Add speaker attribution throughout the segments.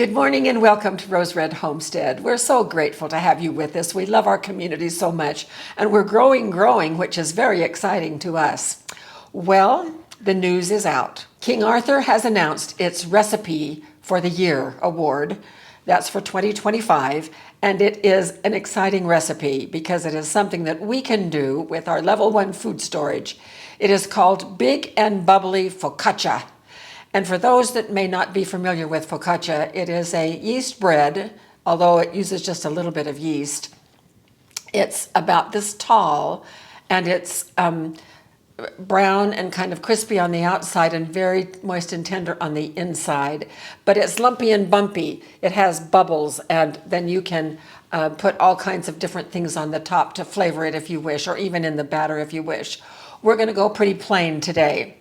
Speaker 1: Good morning and welcome to Rose Red Homestead. We're so grateful to have you with us. We love our community so much, and we're growing, which is very exciting to us. Well, the news is out. King Arthur has announced its Recipe for the Year award. That's for 2025, and it is an exciting recipe because it is something that we can do with our level 1 food storage. It is called Big and Bubbly Focaccia. And for those that may not be familiar with focaccia, it is a yeast bread, although it uses just a little bit of yeast. It's about this tall, and it's brown and kind of crispy on the outside and very moist and tender on the inside. But it's lumpy and bumpy. It has bubbles, and then you can put all kinds of different things on the top to flavor it if you wish, or even in the batter if you wish. We're going to go pretty plain today.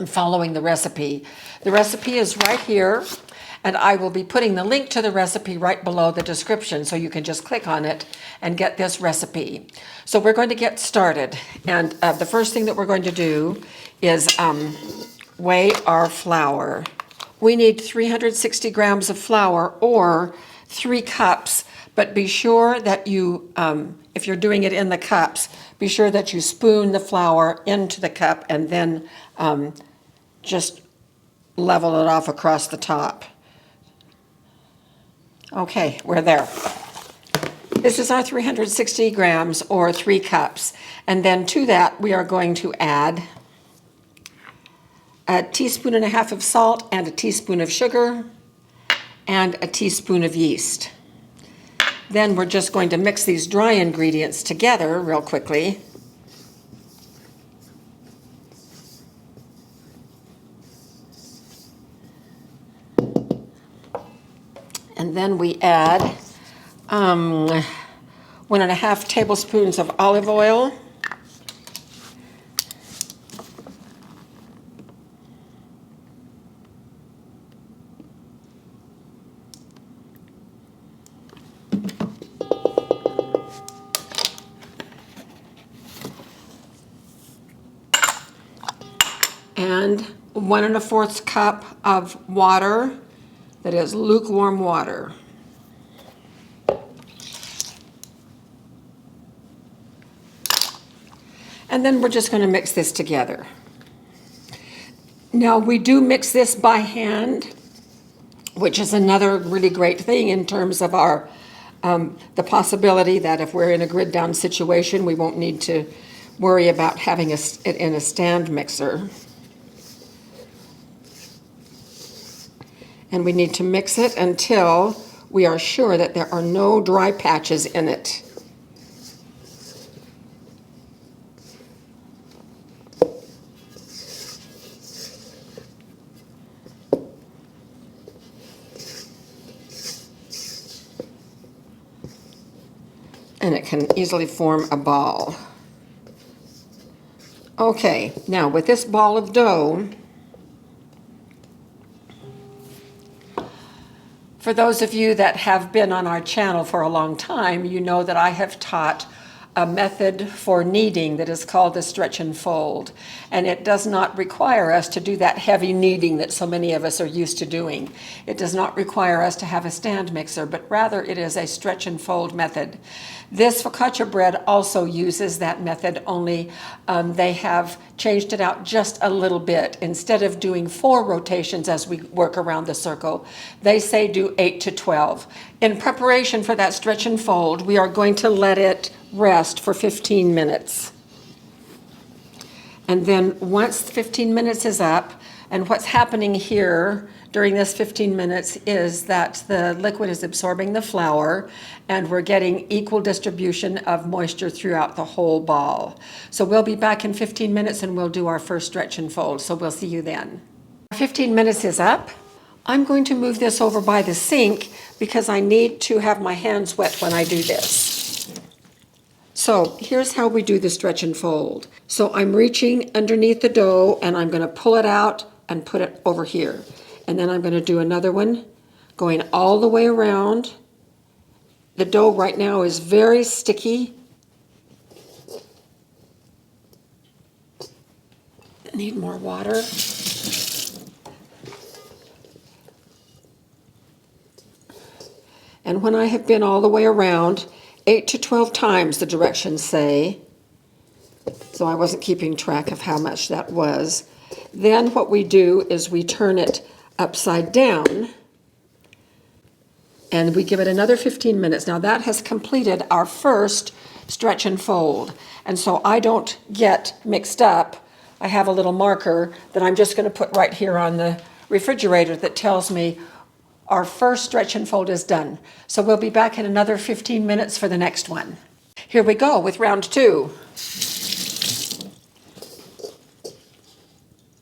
Speaker 1: Following the recipe. The recipe is right here, and I will be putting the link to the recipe right below the description, so you can just click on it and get this recipe. So we're going to get started, and the first thing that we're going to do is weigh our flour. We need 360 grams of flour or 3 cups, but be sure that you, if you're doing it in the cups, be sure that you spoon the flour into the cup and then just level it off across the top. Okay, we're there. This is our 360 grams or 3 cups. And then to that, we are going to add a teaspoon and a half of salt and a teaspoon of sugar and a teaspoon of yeast. Then we're just going to mix these dry ingredients together real quickly. And then we add 1.5 tablespoons of olive oil. And 1 1/4 cup of water. That is lukewarm water. And then we're just going to mix this together. Now we do mix this by hand, which is another really great thing in terms of our the possibility that if we're in a grid down situation, we won't need to worry about having it in a stand mixer. And we need to mix it until we are sure that there are no dry patches in it. And it can easily form a ball. Okay, now with this ball of dough, for those of you that have been on our channel for a long time, you know that I have taught a method for kneading that is called the stretch and fold. And it does not require us to do that heavy kneading that so many of us are used to doing. It does not require us to have a stand mixer, but rather it is a stretch and fold method. This focaccia bread also uses that method, only they have changed it out just a little bit. Instead of doing 4 rotations as we work around the circle, they say do 8 to 12. In preparation for that stretch and fold, we are going to let it rest for 15 minutes. And then once 15 minutes is up, and what's happening here during this 15 minutes is that the liquid is absorbing the flour, and we're getting equal distribution of moisture throughout the whole ball. So we'll be back in 15 minutes and we'll do our first stretch and fold. So we'll see you then. 15 minutes is up. I'm going to move this over by the sink because I need to have my hands wet when I do this. So here's how we do the stretch and fold. So I'm reaching underneath the dough and I'm going to pull it out and put it over here. And then I'm going to do another one going all the way around. The dough right now is very sticky. Need more water. And when I have been all the way around, 8 to 12 times the directions say, so I wasn't keeping track of how much that was. Then what we do is we turn it upside down and we give it another 15 minutes. Now that has completed our first stretch and fold. And so I don't get mixed up. I have a little marker that I'm just going to put right here on the refrigerator that tells me our first stretch and fold is done. So we'll be back in another 15 minutes for the next one. Here we go with round 2.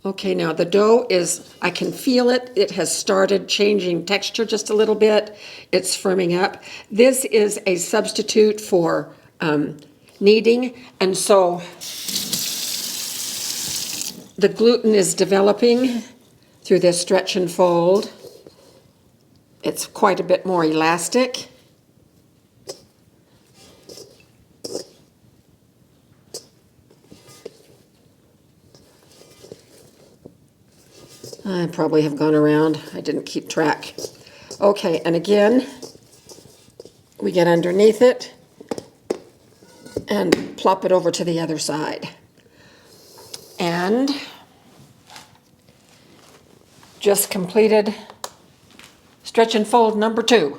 Speaker 1: Okay, now the dough is, I can feel it. It has started changing texture just a little bit. It's firming up. This is a substitute for kneading, and so the gluten is developing through this stretch and fold. It's quite a bit more elastic. I probably have gone around. I didn't keep track. Okay, and again, we get underneath it and plop it over to the other side. And just completed stretch and fold number 2.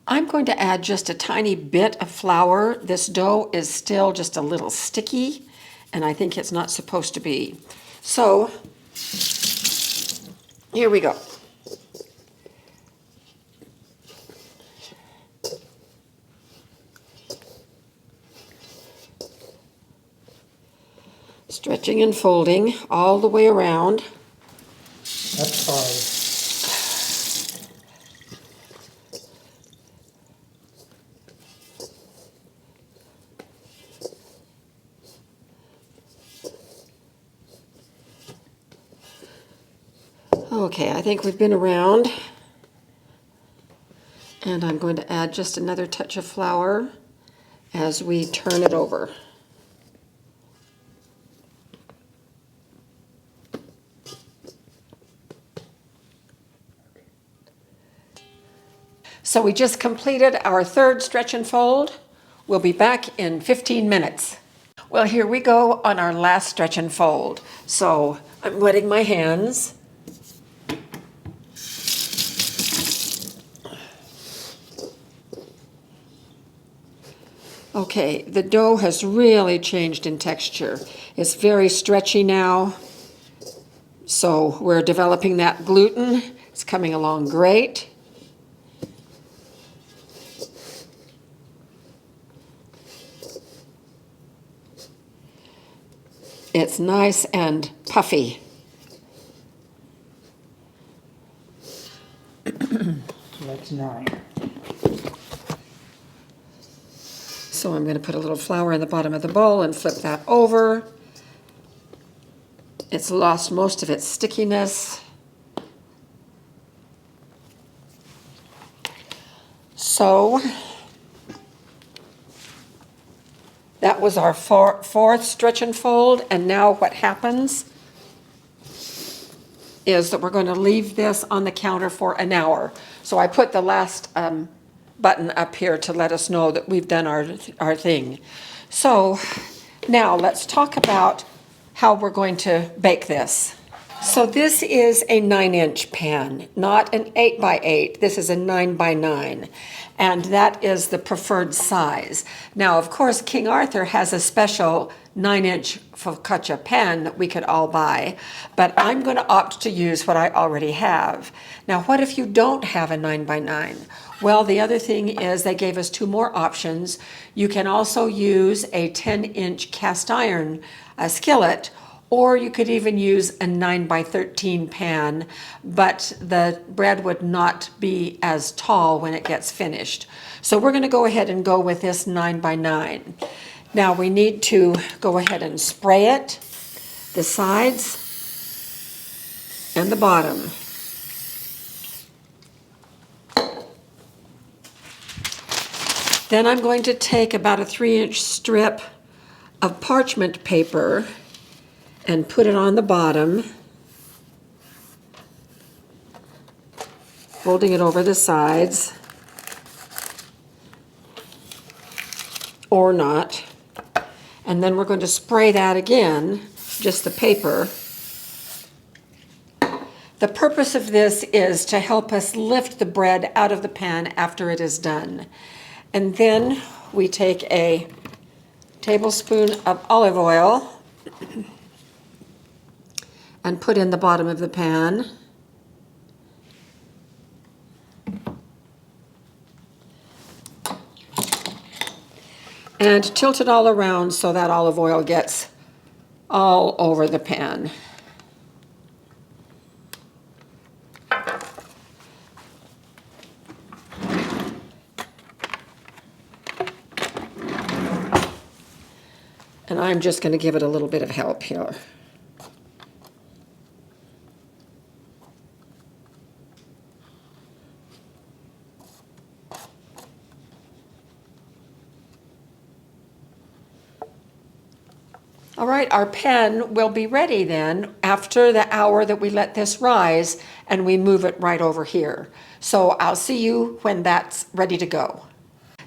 Speaker 1: I'm going to add just a tiny bit of flour. This dough is still just a little sticky, and I think it's not supposed to be. So here we go. Stretching and folding all the way around.
Speaker 2: That's 5.
Speaker 1: Okay, I think we've been around, and I'm going to add just another touch of flour as we turn it over. So we just completed our 3rd stretch and fold. We'll be back in 15 minutes. Well, here we go on our last stretch and fold. So I'm wetting my hands. Okay, the dough has really changed in texture. It's very stretchy now. So we're developing that gluten. It's coming along great. It's nice and puffy.
Speaker 2: So that's 9.
Speaker 1: So I'm going to put a little flour in the bottom of the bowl and flip that over. It's lost most of its stickiness. So that was our 4th stretch and fold, and now what happens is that we're going to leave this on the counter for an hour. So I put the last button up here to let us know that we've done our thing. So now let's talk about how we're going to bake this. So this is a 9-inch pan, not an 8x8. This is a 9x9, and that is the preferred size. Now, of course, King Arthur has a special 9-inch focaccia pan that we could all buy, but I'm going to opt to use what I already have. Now, what if you don't have a 9x9? Well, the other thing is they gave us 2 more options. You can also use a 10-inch cast iron skillet, or you could even use a 9x13 pan, but the bread would not be as tall when it gets finished. So we're going to go ahead and go with this 9x9. Now we need to go ahead and spray it, the sides and the bottom. Then I'm going to take about a 3-inch strip of parchment paper and put it on the bottom, folding it over the sides. or not. And then we're going to spray that again, just the paper. The purpose of this is to help us lift the bread out of the pan after it is done. And then we take a tablespoon of olive oil and put in the bottom of the pan. And tilt it all around so that olive oil gets all over the pan. And I'm just going to give it a little bit of help here. All right, our pan will be ready then after the hour that we let this rise, and we move it right over here. So I'll see you when that's ready to go.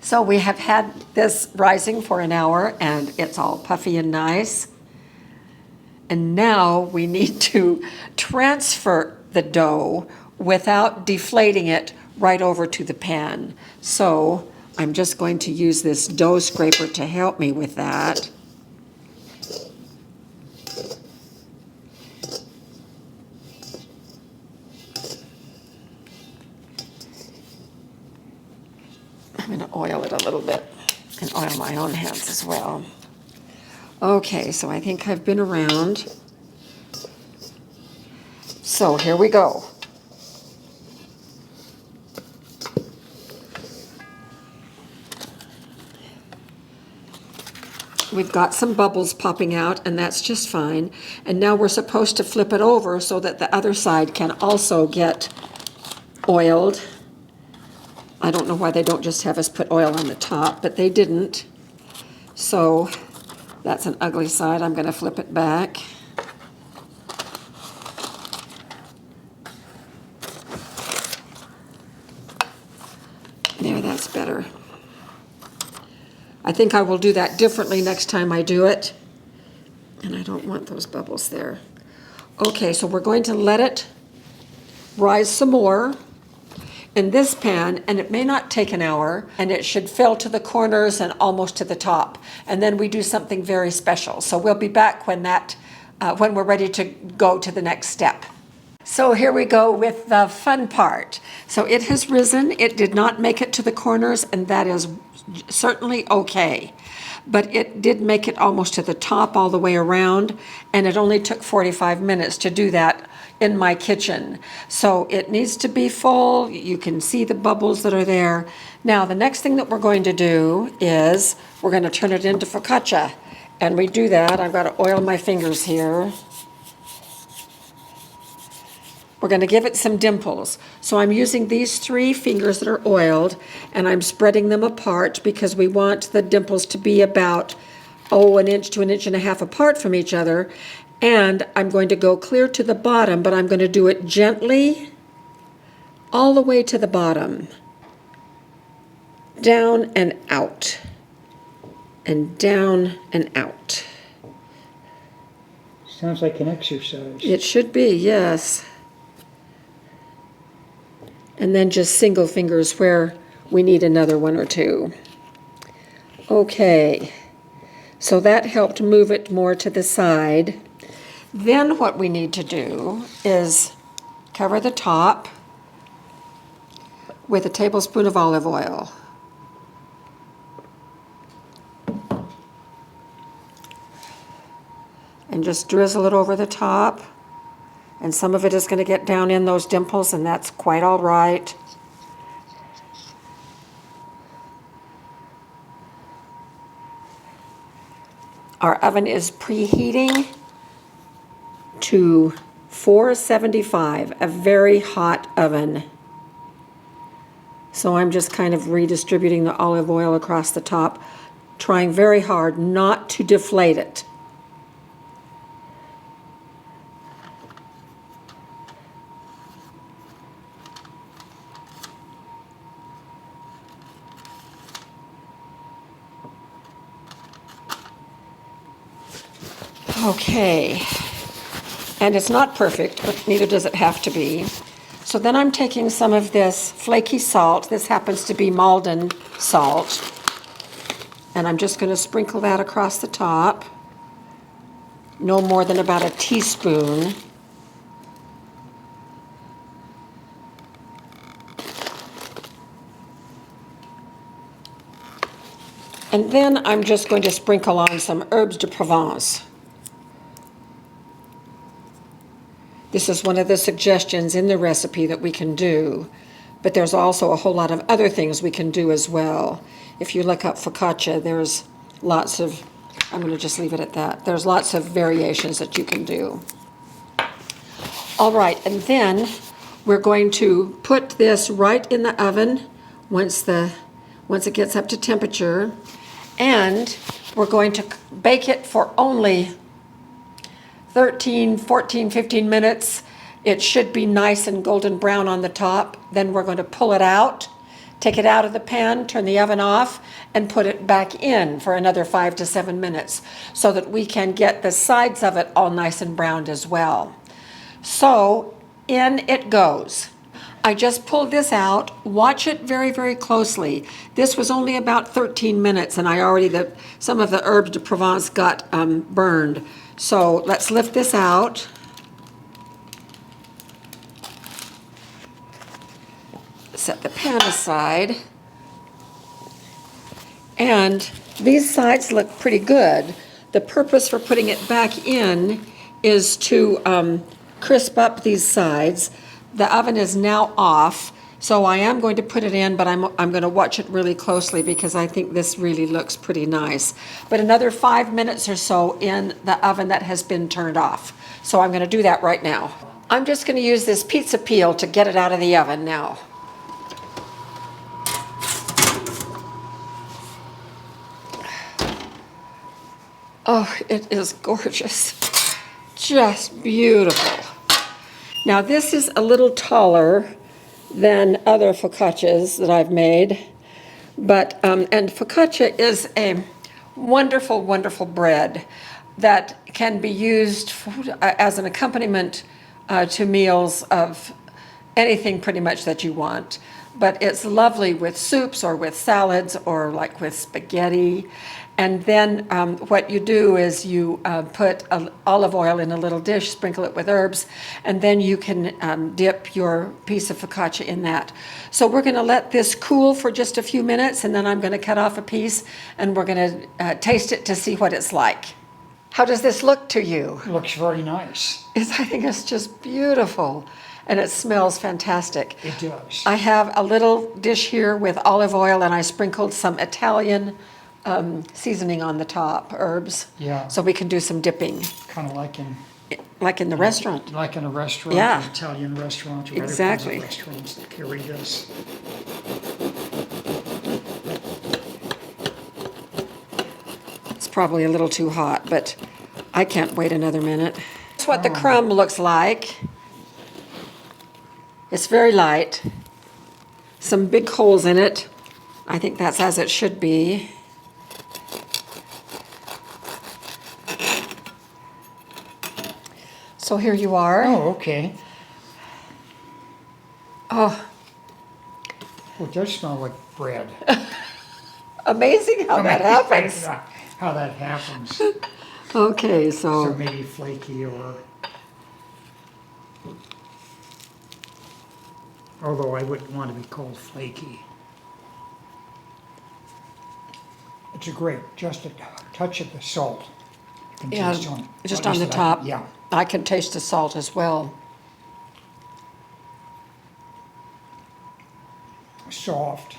Speaker 1: So we have had this rising for an hour, and it's all puffy and nice. And now we need to transfer the dough without deflating it right over to the pan. So I'm just going to use this dough scraper to help me with that. I'm going to oil it a little bit and oil my own hands as well. Okay, so I think I've been around. So here we go. We've got some bubbles popping out, and that's just fine. And now we're supposed to flip it over so that the other side can also get oiled. I don't know why they don't just have us put oil on the top, but they didn't. So that's an ugly side. I'm going to flip it back. There, that's better. I think I will do that differently next time I do it. And I don't want those bubbles there. Okay, so we're going to let it rise some more in this pan, and it may not take an hour, and it should fill to the corners and almost to the top. And then we do something very special. So we'll be back when we're ready to go to the next step. So here we go with the fun part. So it has risen. It did not make it to the corners, and that is certainly okay. But it did make it almost to the top all the way around, and it only took 45 minutes to do that in my kitchen. So it needs to be full. You can see the bubbles that are there. Now the next thing that we're going to do is we're going to turn it into focaccia. And we do that. I've got to oil my fingers here. We're going to give it some dimples. So I'm using these 3 fingers that are oiled, and I'm spreading them apart because we want the dimples to be about, an inch to 1.5 inches apart from each other. And I'm going to go clear to the bottom, but I'm going to do it gently all the way to the bottom. Down and out. And down and out.
Speaker 2: Sounds like an exercise.
Speaker 1: It should be, yes. And then just single fingers where we need another 1 or 2. Okay. So that helped move it more to the side. Then what we need to do is cover the top with a tablespoon of olive oil. And just drizzle it over the top. And some of it is going to get down in those dimples, and that's quite all right. Our oven is preheating to 475, a very hot oven. So I'm just kind of redistributing the olive oil across the top, trying very hard not to deflate it. Okay, and it's not perfect, but neither does it have to be. So then I'm taking some of this flaky salt. This happens to be Malden salt. And I'm just going to sprinkle that across the top. No more than about a teaspoon. And then I'm just going to sprinkle on some herbes de Provence. This is one of the suggestions in the recipe that we can do, but there's also a whole lot of other things we can do as well. If you look up focaccia, there's lots of, I'm going to just leave it at that. There's lots of variations that you can do. All right, and then we're going to put this right in the oven once it gets up to temperature, and we're going to bake it for only 13, 14, 15 minutes. It should be nice and golden brown on the top. Then we're going to pull it out, take it out of the pan, turn the oven off, and put it back in for another 5 to 7 minutes so that we can get the sides of it all nice and browned as well. So in it goes. I just pulled this out. Watch it very, very closely. This was only about 13 minutes, and some of the herbes de Provence got burned. So let's lift this out. Set the pan aside. And these sides look pretty good. The purpose for putting it back in is to crisp up these sides. The oven is now off, so I am going to put it in, but I'm going to watch it really closely because I think this really looks pretty nice. But another 5 minutes or so in the oven that has been turned off. So I'm going to do that right now. I'm just going to use this pizza peel to get it out of the oven now. Oh, it is gorgeous. Just beautiful. Now this is a little taller than other focaccias that I've made, but and focaccia is a wonderful, wonderful bread that can be used as an accompaniment to meals of anything pretty much that you want. But it's lovely with soups or with salads or like with spaghetti. And then what you do is you put olive oil in a little dish, sprinkle it with herbs, and then you can dip your piece of focaccia in that. So we're going to let this cool for just a few minutes, and then I'm going to cut off a piece, and we're going to taste it to see what it's like. How does this look to you?
Speaker 2: It looks very nice.
Speaker 1: I think it's just beautiful, and it smells fantastic.
Speaker 2: It does.
Speaker 1: I have a little dish here with olive oil, and I sprinkled some Italian seasoning on the top, herbs.
Speaker 2: Yeah.
Speaker 1: So we can do some dipping.
Speaker 2: Kind of like
Speaker 1: in the restaurant.
Speaker 2: Like in a restaurant,
Speaker 1: Yeah.
Speaker 2: an Italian restaurant, or
Speaker 1: Exactly.
Speaker 2: other kinds of restaurants that carry this.
Speaker 1: It's probably a little too hot, but I can't wait another minute. That's what the crumb looks like. It's very light. Some big holes in it. I think that's as it should be. So here you are.
Speaker 2: Oh, okay.
Speaker 1: Oh,
Speaker 2: Well, it does smell like bread.
Speaker 1: amazing how that happens.
Speaker 2: How that happens.
Speaker 1: Okay,
Speaker 2: So
Speaker 1: so
Speaker 2: maybe flaky or... Although I wouldn't want to be called flaky. It's a great, just a touch of the salt. You can
Speaker 1: yeah,
Speaker 2: taste on,
Speaker 1: just
Speaker 2: at
Speaker 1: on the
Speaker 2: least
Speaker 1: top.
Speaker 2: yeah.
Speaker 1: I can taste the salt as well.
Speaker 2: Soft.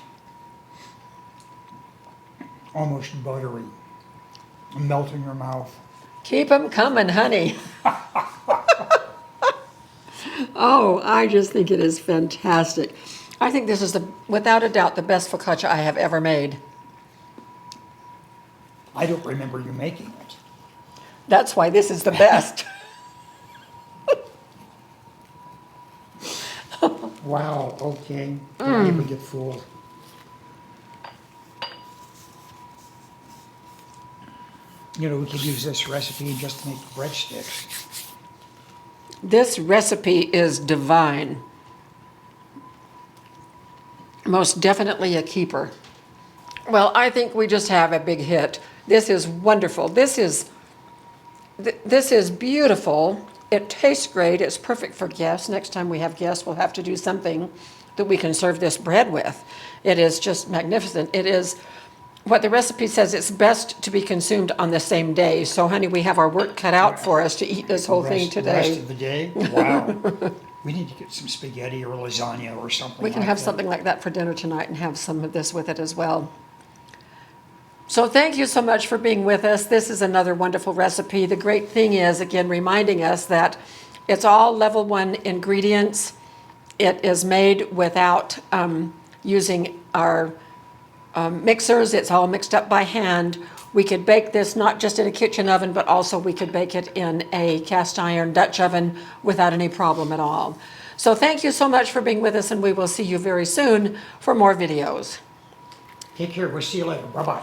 Speaker 2: Almost buttery. Melt in your mouth.
Speaker 1: Keep 'em coming, honey. Oh, I just think it is fantastic. I think this is, without a doubt, the best focaccia I have ever made.
Speaker 2: I don't remember you making it.
Speaker 1: That's why this is the best.
Speaker 2: Wow, okay. Don't even get fooled. You know, we could use this recipe just to make breadsticks.
Speaker 1: This recipe is divine. Most definitely a keeper. Well, I think we just have a big hit. This is wonderful. This is beautiful. It tastes great. It's perfect for guests. Next time we have guests, we'll have to do something that we can serve this bread with. It is just magnificent. It is what the recipe says, it's best to be consumed on the same day. So, honey, we have our work cut out for us to eat this whole thing
Speaker 2: The rest
Speaker 1: today.
Speaker 2: of the day? Wow. We need to get some spaghetti or lasagna or something
Speaker 1: We can
Speaker 2: like
Speaker 1: have
Speaker 2: that.
Speaker 1: something like that for dinner tonight and have some of this with it as well. So thank you so much for being with us. This is another wonderful recipe. The great thing is, again, reminding us that it's all level 1 ingredients. It is made without using our mixers. It's all mixed up by hand. We could bake this not just in a kitchen oven, but also we could bake it in a cast iron Dutch oven without any problem at all. So thank you so much for being with us, and we will see you very soon for more videos.
Speaker 2: Take care. We'll see you later. Bye-bye.